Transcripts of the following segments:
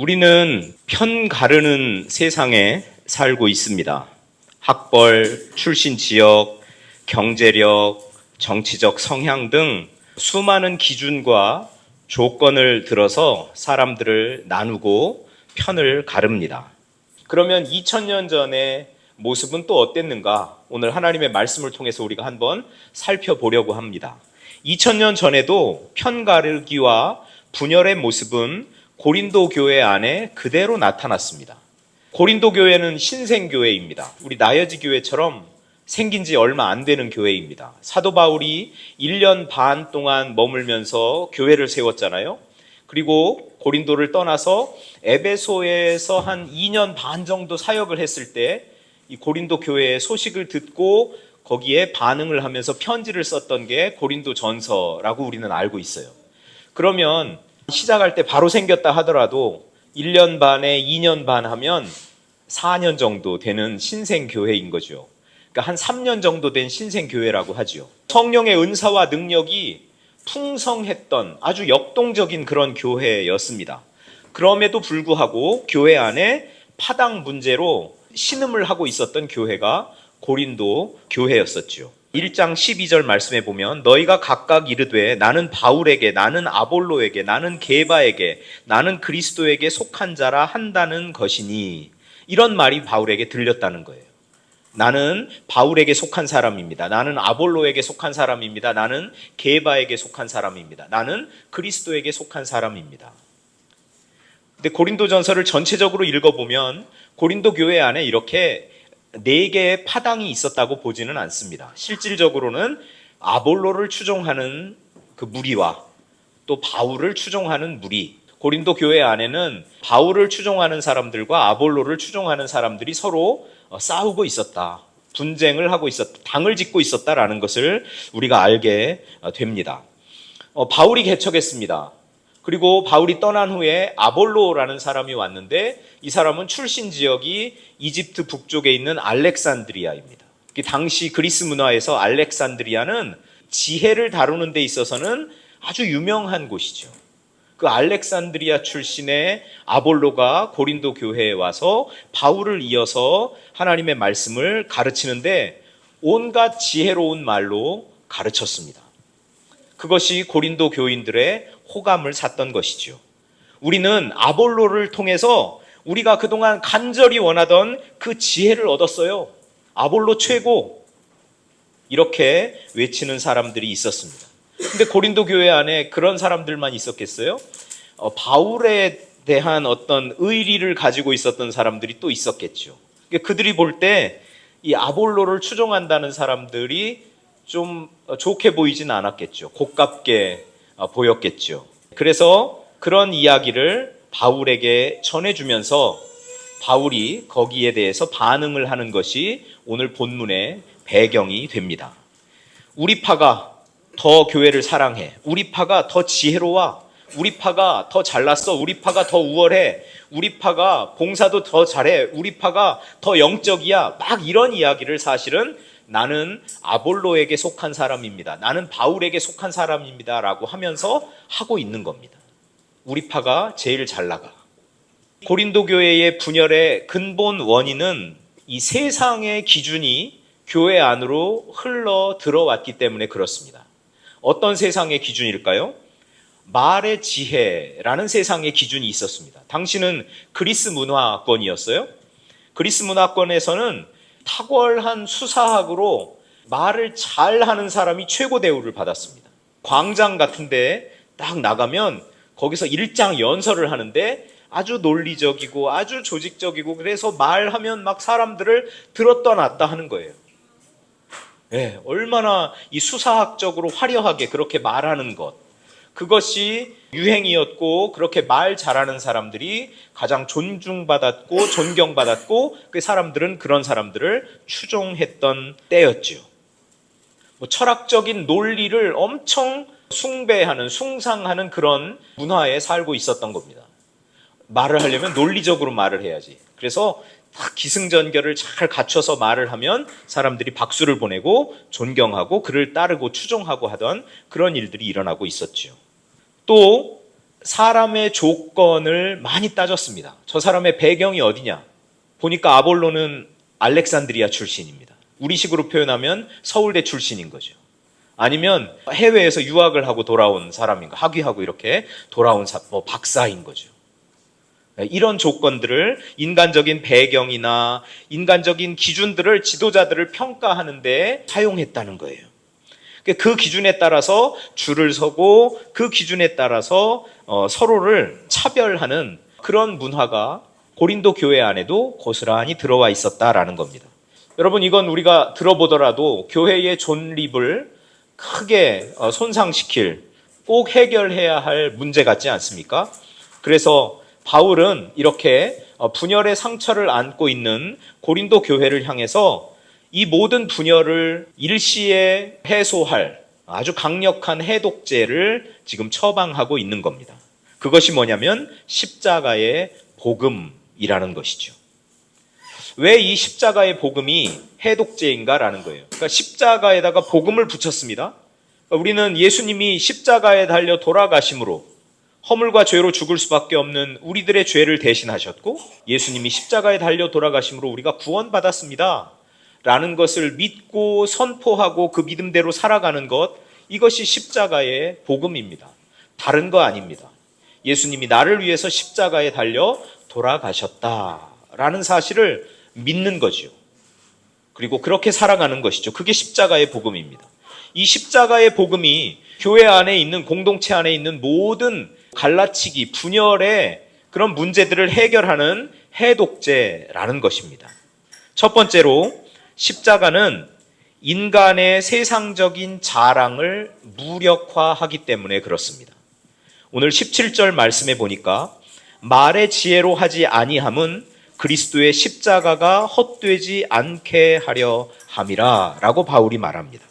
우리는 편 가르는 세상에 살고 있습니다. 학벌, 출신 지역, 경제력, 정치적 성향 등 수많은 기준과 조건을 들어서 사람들을 나누고 편을 가릅니다. 그러면 2000년 전의 모습은 또 어땠는가? 오늘 하나님의 말씀을 통해서 우리가 한번 살펴보려고 합니다. 2000년 전에도 편 가르기와 분열의 모습은 고린도 교회 안에 그대로 나타났습니다. 고린도 교회는 신생교회입니다. 우리 나여지 교회처럼 생긴 지 얼마 안 되는 교회입니다. 사도 바울이 1년 반 동안 머물면서 교회를 세웠잖아요. 그리고 고린도를 떠나서 에베소에서 한 2년 반 정도 사역을 했을 때 이 고린도 교회의 소식을 듣고 거기에 반응을 하면서 편지를 썼던 게 고린도 전서라고 우리는 알고 있어요. 그러면 시작할 때 바로 생겼다 하더라도 1년 반에 2년 반 하면 4년 정도 되는 신생교회인 거죠. 그러니까 한 3년 정도 된 신생교회라고 하죠. 성령의 은사와 능력이 풍성했던 아주 역동적인 그런 교회였습니다. 그럼에도 불구하고 교회 안에 파당 문제로 신음을 하고 있었던 교회가 고린도 교회였었죠. 1장 12절 말씀에 보면 너희가 각각 이르되 나는 바울에게, 나는 아볼로에게, 나는 게바에게, 나는 그리스도에게 속한 자라 한다는 것이니, 이런 말이 바울에게 들렸다는 거예요. 나는 바울에게 속한 사람입니다. 나는 아볼로에게 속한 사람입니다. 나는 게바에게 속한 사람입니다. 나는 그리스도에게 속한 사람입니다. 근데 고린도전서를 전체적으로 읽어보면 고린도 교회 안에 이렇게 4개의 파당이 있었다고 보지는 않습니다. 실질적으로는 아볼로를 추종하는 그 무리와 또 바울을 추종하는 무리, 고린도 교회 안에는 바울을 추종하는 사람들과 아볼로를 추종하는 사람들이 서로 싸우고 있었다. 분쟁을 하고 있었다. 당을 짓고 있었다라는 것을 우리가 알게 됩니다. 바울이 개척했습니다. 그리고 바울이 떠난 후에 아볼로라는 사람이 왔는데 이 사람은 출신 지역이 이집트 북쪽에 있는 알렉산드리아입니다. 당시 그리스 문화에서 알렉산드리아는 지혜를 다루는 데 있어서는 아주 유명한 곳이죠. 그 알렉산드리아 출신의 아볼로가 고린도 교회에 와서 바울을 이어서 하나님의 말씀을 가르치는데 온갖 지혜로운 말로 가르쳤습니다. 그것이 고린도 교인들의 호감을 샀던 것이죠. 우리는 아볼로를 통해서 우리가 그동안 간절히 원하던 그 지혜를 얻었어요. 아볼로 최고! 이렇게 외치는 사람들이 있었습니다. 근데 고린도 교회 안에 그런 사람들만 있었겠어요? 바울에 대한 어떤 의리를 가지고 있었던 사람들이 또 있었겠죠. 그들이 볼 때 이 아볼로를 추종한다는 사람들이 좀 좋게 보이진 않았겠죠. 고깝게 보였겠죠. 그래서 그런 이야기를 바울에게 전해주면서 바울이 거기에 대해서 반응을 하는 것이 오늘 본문의 배경이 됩니다. 우리 파가 더 교회를 사랑해. 우리 파가 더 지혜로워. 우리 파가 더 잘났어. 우리 파가 더 우월해. 우리 파가 봉사도 더 잘해. 우리 파가 더 영적이야. 막 이런 이야기를 사실은 나는 아볼로에게 속한 사람입니다. 나는 바울에게 속한 사람입니다. 라고 하면서 하고 있는 겁니다. 우리 파가 제일 잘 나가. 고린도 교회의 분열의 근본 원인은 이 세상의 기준이 교회 안으로 흘러 들어왔기 때문에 그렇습니다. 어떤 세상의 기준일까요? 말의 지혜라는 세상의 기준이 있었습니다. 당시는 그리스 문화권이었어요. 그리스 문화권에서는 탁월한 수사학으로 말을 잘하는 사람이 최고 대우를 받았습니다. 광장 같은 데 딱 나가면 거기서 일장 연설을 하는데 아주 논리적이고 아주 조직적이고 그래서 말하면 막 사람들을 들었다 놨다 하는 거예요. 네, 얼마나 이 수사학적으로 화려하게 그렇게 말하는 것, 그것이 유행이었고 그렇게 말 잘하는 사람들이 가장 존중받았고 존경받았고 그 사람들은 그런 사람들을 추종했던 때였죠. 철학적인 논리를 엄청 숭배하는, 숭상하는 그런 문화에 살고 있었던 겁니다. 말을 하려면 논리적으로 말을 해야지. 그래서 딱 기승전결을 잘 갖춰서 말을 하면 사람들이 박수를 보내고 존경하고 그를 따르고 추종하고 하던 그런 일들이 일어나고 있었죠. 또 사람의 조건을 많이 따졌습니다. 저 사람의 배경이 어디냐? 보니까 아볼로는 알렉산드리아 출신입니다. 우리식으로 표현하면 서울대 출신인 거죠. 아니면 해외에서 유학을 하고 돌아온 사람인가, 학위하고 이렇게 돌아온 박사인 거죠. 이런 조건들을, 인간적인 배경이나 인간적인 기준들을, 지도자들을 평가하는 데 사용했다는 거예요. 그 기준에 따라서 줄을 서고 그 기준에 따라서 서로를 차별하는 그런 문화가 고린도 교회 안에도 고스란히 들어와 있었다라는 겁니다. 여러분, 이건 우리가 들어보더라도 교회의 존립을 크게 손상시킬, 꼭 해결해야 할 문제 같지 않습니까? 그래서 바울은 이렇게 분열의 상처를 안고 있는 고린도 교회를 향해서 이 모든 분열을 일시에 해소할 아주 강력한 해독제를 지금 처방하고 있는 겁니다. 그것이 뭐냐면 십자가의 복음이라는 것이죠. 왜 이 십자가의 복음이 해독제인가라는 거예요. 그러니까 십자가에다가 복음을 붙였습니다. 그러니까 우리는 예수님이 십자가에 달려 돌아가심으로 허물과 죄로 죽을 수밖에 없는 우리들의 죄를 대신하셨고, 예수님이 십자가에 달려 돌아가심으로 우리가 구원받았습니다 라는 것을 믿고 선포하고 그 믿음대로 살아가는 것, 이것이 십자가의 복음입니다. 다른 거 아닙니다. 예수님이 나를 위해서 십자가에 달려 돌아가셨다라는 사실을 믿는 거죠. 그리고 그렇게 살아가는 것이죠. 그게 십자가의 복음입니다. 이 십자가의 복음이 교회 안에 있는, 공동체 안에 있는 모든 갈라치기, 분열의 그런 문제들을 해결하는 해독제라는 것입니다. 첫 번째로, 십자가는 인간의 세상적인 자랑을 무력화하기 때문에 그렇습니다. 오늘 17절 말씀에 보니까 말의 지혜로 하지 아니함은 그리스도의 십자가가 헛되지 않게 하려 함이라 라고 바울이 말합니다.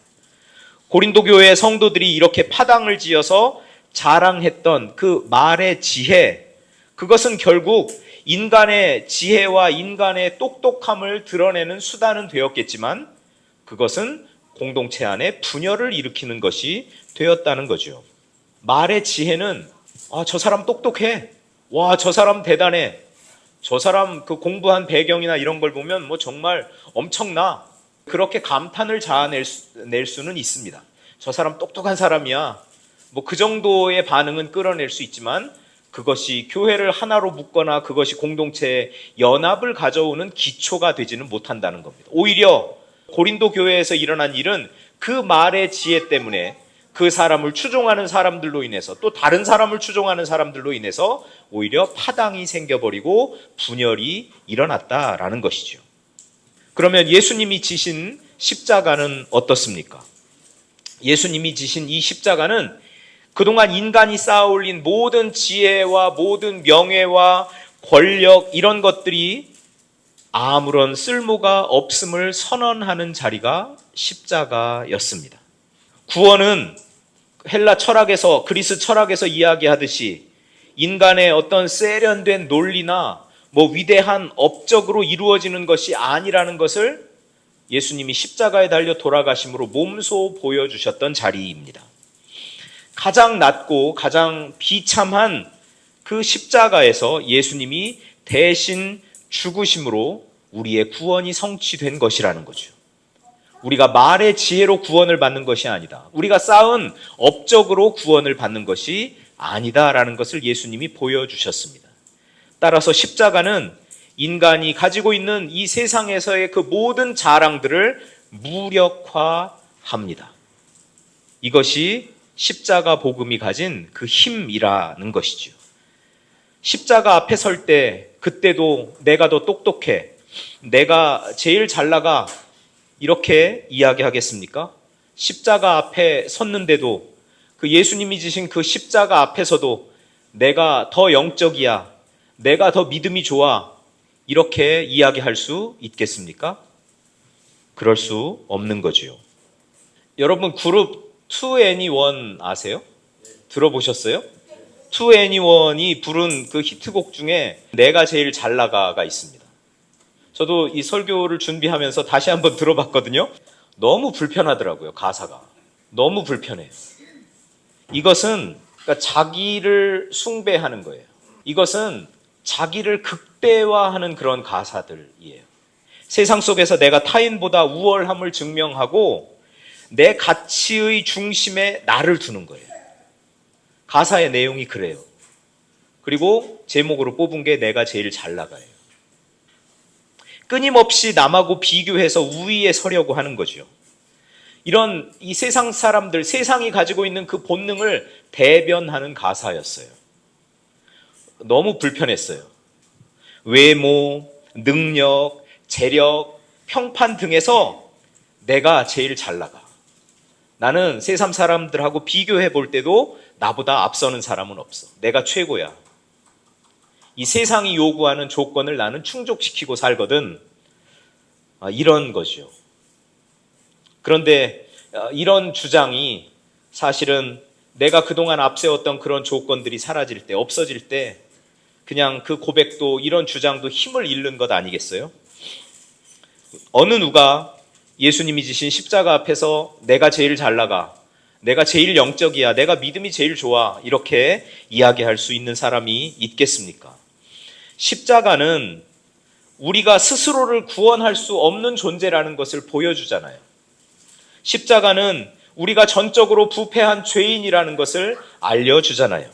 고린도 교회의 성도들이 이렇게 파당을 지어서 자랑했던 그 말의 지혜, 그것은 결국 인간의 지혜와 인간의 똑똑함을 드러내는 수단은 되었겠지만 그것은 공동체 안에 분열을 일으키는 것이 되었다는 거죠. 말의 지혜는 저 사람 똑똑해, 와, 저 사람 대단해, 저 사람 그 공부한 배경이나 이런 걸 보면 정말 엄청나, 그렇게 감탄을 자아낼 수는 있습니다. 저 사람 똑똑한 사람이야, 그 정도의 반응은 끌어낼 수 있지만 그것이 교회를 하나로 묶거나 그것이 공동체의 연합을 가져오는 기초가 되지는 못한다는 겁니다. 오히려 고린도 교회에서 일어난 일은 그 말의 지혜 때문에 그 사람을 추종하는 사람들로 인해서, 또 다른 사람을 추종하는 사람들로 인해서 오히려 파당이 생겨버리고 분열이 일어났다라는 것이죠. 그러면 예수님이 지신 십자가는 어떻습니까? 예수님이 지신 이 십자가는 그동안 인간이 쌓아올린 모든 지혜와 모든 명예와 권력, 이런 것들이 아무런 쓸모가 없음을 선언하는 자리가 십자가였습니다. 구원은 헬라 철학에서, 그리스 철학에서 이야기하듯이 인간의 어떤 세련된 논리나 위대한 업적으로 이루어지는 것이 아니라는 것을 예수님이 십자가에 달려 돌아가심으로 몸소 보여주셨던 자리입니다. 가장 낮고 가장 비참한 그 십자가에서 예수님이 대신 죽으심으로 우리의 구원이 성취된 것이라는 거죠. 우리가 말의 지혜로 구원을 받는 것이 아니다, 우리가 쌓은 업적으로 구원을 받는 것이 아니다라는 것을 예수님이 보여주셨습니다. 따라서 십자가는 인간이 가지고 있는 이 세상에서의 그 모든 자랑들을 무력화합니다. 이것이 십자가 복음이 가진 그 힘이라는 것이죠. 십자가 앞에 설 때, 그때도 내가 더 똑똑해, 내가 제일 잘 나가, 이렇게 이야기하겠습니까? 십자가 앞에 섰는데도, 그 예수님이 지신 그 십자가 앞에서도 내가 더 영적이야, 내가 더 믿음이 좋아, 이렇게 이야기할 수 있겠습니까? 그럴 수 없는 거지요. 여러분, 그룹 2NE1 아세요? 들어보셨어요? 2NE1이 부른 그 히트곡 중에 내가 제일 잘 나가가 있습니다. 저도 이 설교를 준비하면서 다시 한번 들어봤거든요. 너무 불편하더라고요. 가사가 너무 불편해요. 이것은 그러니까 자기를 숭배하는 거예요. 이것은 자기를 극대화하는 그런 가사들이에요. 세상 속에서 내가 타인보다 우월함을 증명하고 내 가치의 중심에 나를 두는 거예요. 가사의 내용이 그래요. 그리고 제목으로 뽑은 게 내가 제일 잘 나가요. 끊임없이 남하고 비교해서 우위에 서려고 하는 거죠. 이런 이 세상 사람들, 세상이 가지고 있는 그 본능을 대변하는 가사였어요. 너무 불편했어요. 외모, 능력, 재력, 평판 등에서 내가 제일 잘 나가. 나는 세상 사람들하고 비교해 볼 때도 나보다 앞서는 사람은 없어. 내가 최고야. 이 세상이 요구하는 조건을 나는 충족시키고 살거든. 이런 거죠. 그런데 이런 주장이 사실은 내가 그동안 앞세웠던 그런 조건들이 사라질 때, 없어질 때 그냥 그 고백도 이런 주장도 힘을 잃는 것 아니겠어요? 어느 누가 예수님이 지신 십자가 앞에서 내가 제일 잘 나가, 내가 제일 영적이야, 내가 믿음이 제일 좋아 이렇게 이야기할 수 있는 사람이 있겠습니까? 십자가는 우리가 스스로를 구원할 수 없는 존재라는 것을 보여주잖아요. 십자가는 우리가 전적으로 부패한 죄인이라는 것을 알려주잖아요.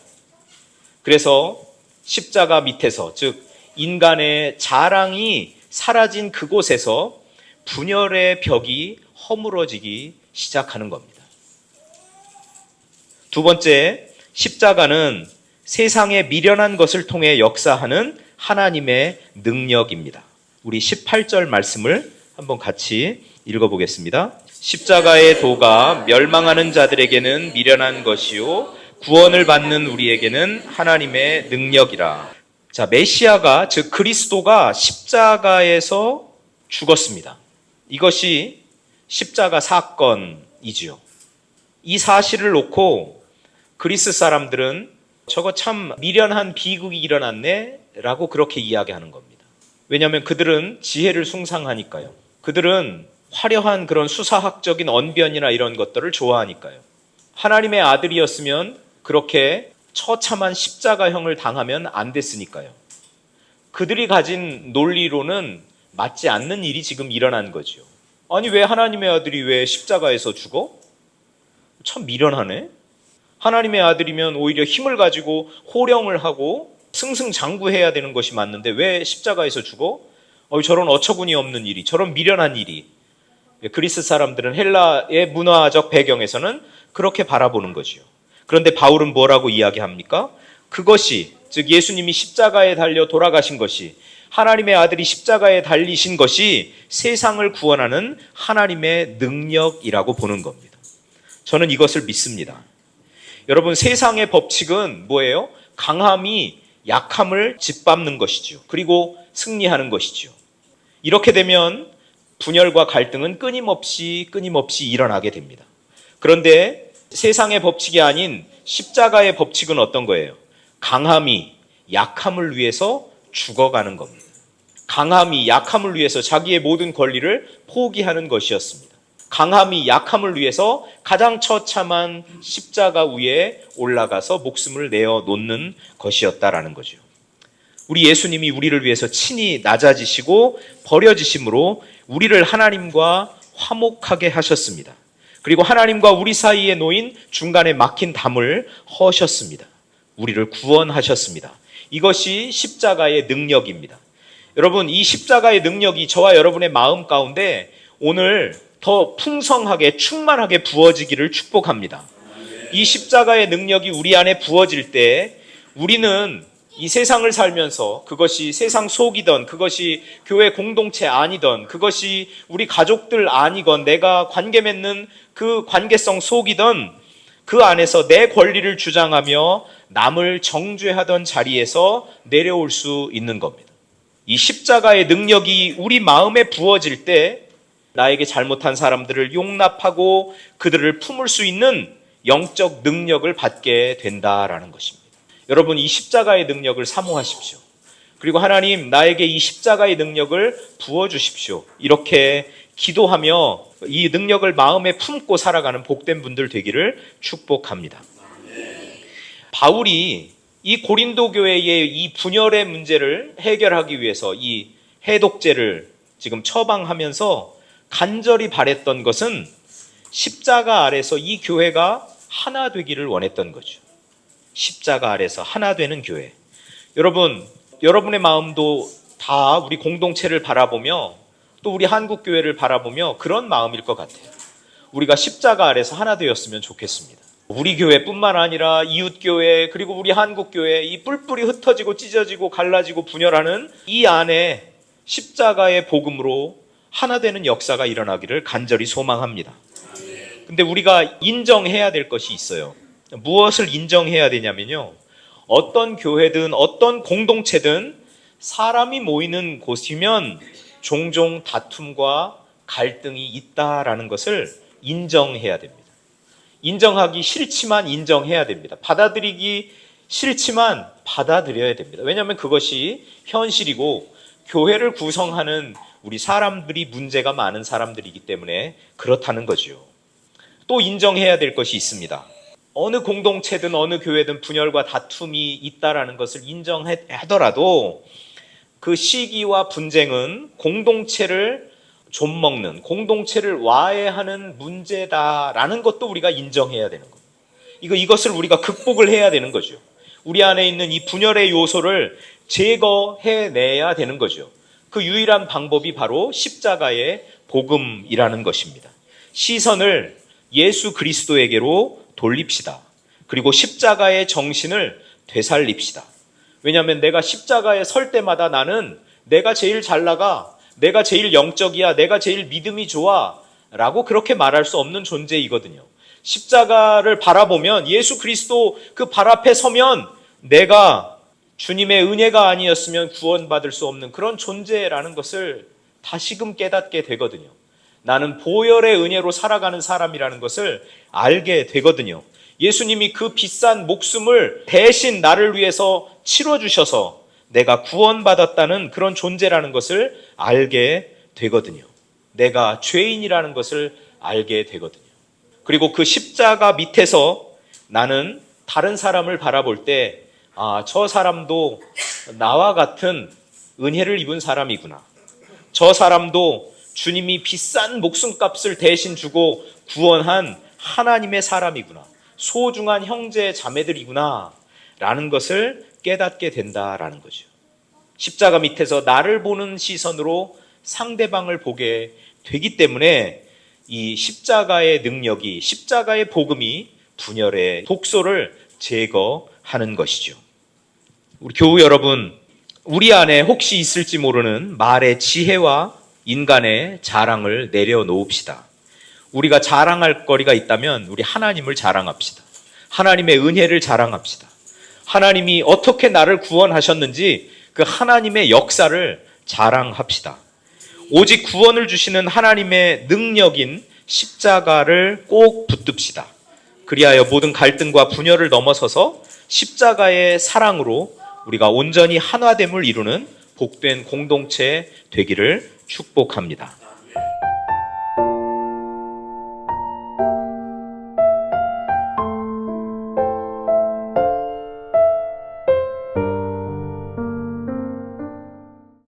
그래서 십자가 밑에서, 즉 인간의 자랑이 사라진 그곳에서 분열의 벽이 허물어지기 시작하는 겁니다. 두 번째, 십자가는 세상에 미련한 것을 통해 역사하는 하나님의 능력입니다. 우리 18절 말씀을 한번 같이 읽어보겠습니다. 십자가의 도가 멸망하는 자들에게는 미련한 것이요 구원을 받는 우리에게는 하나님의 능력이라. 자, 메시아가, 즉 그리스도가 십자가에서 죽었습니다. 이것이 십자가 사건이지요. 이 사실을 놓고 그리스 사람들은 저거 참 미련한 비극이 일어났네 라고 그렇게 이야기하는 겁니다. 왜냐하면 그들은 지혜를 숭상하니까요. 그들은 화려한 그런 수사학적인 언변이나 이런 것들을 좋아하니까요. 하나님의 아들이었으면 그렇게 처참한 십자가형을 당하면 안 됐으니까요. 그들이 가진 논리로는 맞지 않는 일이 지금 일어난 거죠. 아니 왜 하나님의 아들이 왜 십자가에서 죽어? 참 미련하네. 하나님의 아들이면 오히려 힘을 가지고 호령을 하고 승승장구해야 되는 것이 맞는데 왜 십자가에서 죽어? 저런 어처구니 없는 일이, 저런 미련한 일이. 그리스 사람들은 헬라의 문화적 배경에서는 그렇게 바라보는 거지요. 그런데 바울은 뭐라고 이야기합니까? 그것이, 즉 예수님이 십자가에 달려 돌아가신 것이, 하나님의 아들이 십자가에 달리신 것이 세상을 구원하는 하나님의 능력이라고 보는 겁니다. 저는 이것을 믿습니다. 여러분, 세상의 법칙은 뭐예요? 강함이 약함을 짓밟는 것이죠. 그리고 승리하는 것이죠. 이렇게 되면 분열과 갈등은 끊임없이 일어나게 됩니다. 그런데 세상의 법칙이 아닌 십자가의 법칙은 어떤 거예요? 강함이 약함을 위해서 죽어가는 겁니다. 강함이 약함을 위해서 자기의 모든 권리를 포기하는 것이었습니다. 강함이 약함을 위해서 가장 처참한 십자가 위에 올라가서 목숨을 내어놓는 것이었다라는 거죠. 우리 예수님이 우리를 위해서 친히 낮아지시고 버려지심으로 우리를 하나님과 화목하게 하셨습니다. 그리고 하나님과 우리 사이에 놓인 중간에 막힌 담을 허셨습니다. 우리를 구원하셨습니다. 이것이 십자가의 능력입니다. 여러분, 이 십자가의 능력이 저와 여러분의 마음 가운데 오늘 더 풍성하게 충만하게 부어지기를 축복합니다. 이 십자가의 능력이 우리 안에 부어질 때 우리는 이 세상을 살면서 그것이 세상 속이던, 그것이 교회 공동체 아니던, 그것이 우리 가족들 아니건, 내가 관계 맺는 그 관계성 속이던 그 안에서 내 권리를 주장하며 남을 정죄하던 자리에서 내려올 수 있는 겁니다. 이 십자가의 능력이 우리 마음에 부어질 때 나에게 잘못한 사람들을 용납하고 그들을 품을 수 있는 영적 능력을 받게 된다라는 것입니다. 여러분, 이 십자가의 능력을 사모하십시오. 그리고 하나님, 나에게 이 십자가의 능력을 부어주십시오. 이렇게 기도하며 이 능력을 마음에 품고 살아가는 복된 분들 되기를 축복합니다. 바울이 이 고린도 교회의 이 분열의 문제를 해결하기 위해서 이 해독제를 지금 처방하면서 간절히 바랬던 것은 십자가 아래서 이 교회가 하나 되기를 원했던 거죠. 십자가 아래서 하나 되는 교회. 여러분, 여러분의 마음도 다 우리 공동체를 바라보며 또 우리 한국 교회를 바라보며 그런 마음일 것 같아요. 우리가 십자가 아래서 하나 되었으면 좋겠습니다. 우리 교회뿐만 아니라 이웃 교회 그리고 우리 한국 교회 이 뿔뿔이 흩어지고 찢어지고 갈라지고 분열하는 이 안에 십자가의 복음으로 하나 되는 역사가 일어나기를 간절히 소망합니다. 근데 우리가 인정해야 될 것이 있어요. 무엇을 인정해야 되냐면요. 어떤 교회든 어떤 공동체든 사람이 모이는 곳이면 종종 다툼과 갈등이 있다라는 것을 인정해야 됩니다. 인정하기 싫지만 인정해야 됩니다. 받아들이기 싫지만 받아들여야 됩니다. 왜냐하면 그것이 현실이고 교회를 구성하는 우리 사람들이 문제가 많은 사람들이기 때문에 그렇다는 거죠. 또 인정해야 될 것이 있습니다. 어느 공동체든 어느 교회든 분열과 다툼이 있다라는 것을 인정하더라도 그 시기와 분쟁은 공동체를 좀먹는, 공동체를 와해하는 문제다라는 것도 우리가 인정해야 되는 겁니다. 이것을 우리가 극복을 해야 되는 거죠. 우리 안에 있는 이 분열의 요소를 제거해내야 되는 거죠. 그 유일한 방법이 바로 십자가의 복음이라는 것입니다. 시선을 예수 그리스도에게로 돌립시다. 그리고 십자가의 정신을 되살립시다. 왜냐하면 내가 십자가에 설 때마다 나는 내가 제일 잘 나가, 내가 제일 영적이야, 내가 제일 믿음이 좋아 라고 그렇게 말할 수 없는 존재이거든요. 십자가를 바라보면 예수 그리스도 그 발 앞에 서면 내가 주님의 은혜가 아니었으면 구원받을 수 없는 그런 존재라는 것을 다시금 깨닫게 되거든요. 나는 보혈의 은혜로 살아가는 사람이라는 것을 알게 되거든요. 예수님이 그 비싼 목숨을 대신 나를 위해서 치러주셔서 내가 구원받았다는 그런 존재라는 것을 알게 되거든요. 내가 죄인이라는 것을 알게 되거든요. 그리고 그 십자가 밑에서 나는 다른 사람을 바라볼 때 저 사람도 나와 같은 은혜를 입은 사람이구나. 저 사람도 주님이 비싼 목숨값을 대신 주고 구원한 하나님의 사람이구나. 소중한 형제 자매들이구나 라는 것을 깨닫게 된다라는 거죠. 십자가 밑에서 나를 보는 시선으로 상대방을 보게 되기 때문에 이 십자가의 능력이, 십자가의 복음이 분열의 독소를 제거하는 것이죠. 우리 교우 여러분, 우리 안에 혹시 있을지 모르는 말의 지혜와 인간의 자랑을 내려놓읍시다. 우리가 자랑할 거리가 있다면 우리 하나님을 자랑합시다. 하나님의 은혜를 자랑합시다. 하나님이 어떻게 나를 구원하셨는지 그 하나님의 역사를 자랑합시다. 오직 구원을 주시는 하나님의 능력인 십자가를 꼭 붙듭시다. 그리하여 모든 갈등과 분열을 넘어서서 십자가의 사랑으로 우리가 온전히 하나됨을 이루는 복된 공동체 되기를 축복합니다.